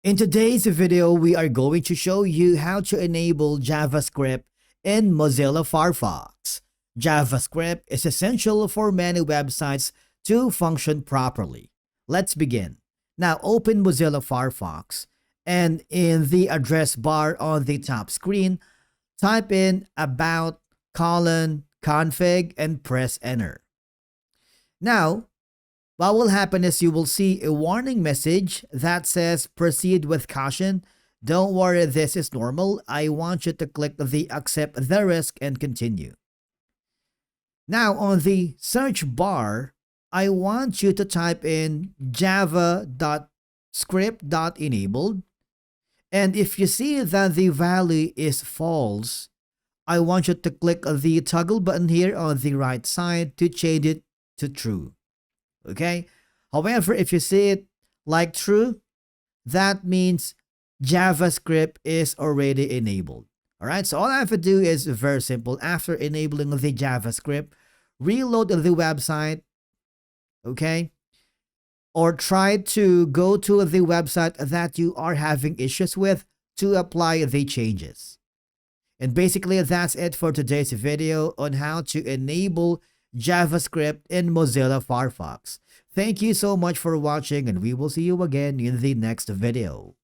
In today's video, we are going to show you how to enable JavaScript in Mozilla Firefox. JavaScript is essential for many websites to function properly. Let's begin. Now open Mozilla Firefox and in the address bar on the top screen, type in about:config and press enter. Now, what will happen is you will see a warning message that says proceed with caution. Don't worry, this is normal. I want you to click the accept the risk and continue. Now on the search bar, I want you to type in java.script.enabled. And if you see that the value is false, I want you to click the toggle button here on the right side to change it to true. Okay. However, if you see it like true, that means JavaScript is already enabled. All right. So all I have to do is very simple. After enabling the JavaScript, reload the website. Okay. Or try to go to the website that you are having issues with to apply the changes. And basically, that's it for today's video on how to enable JavaScript in Mozilla Firefox. Thank you so much for watching, and we will see you again in the next video.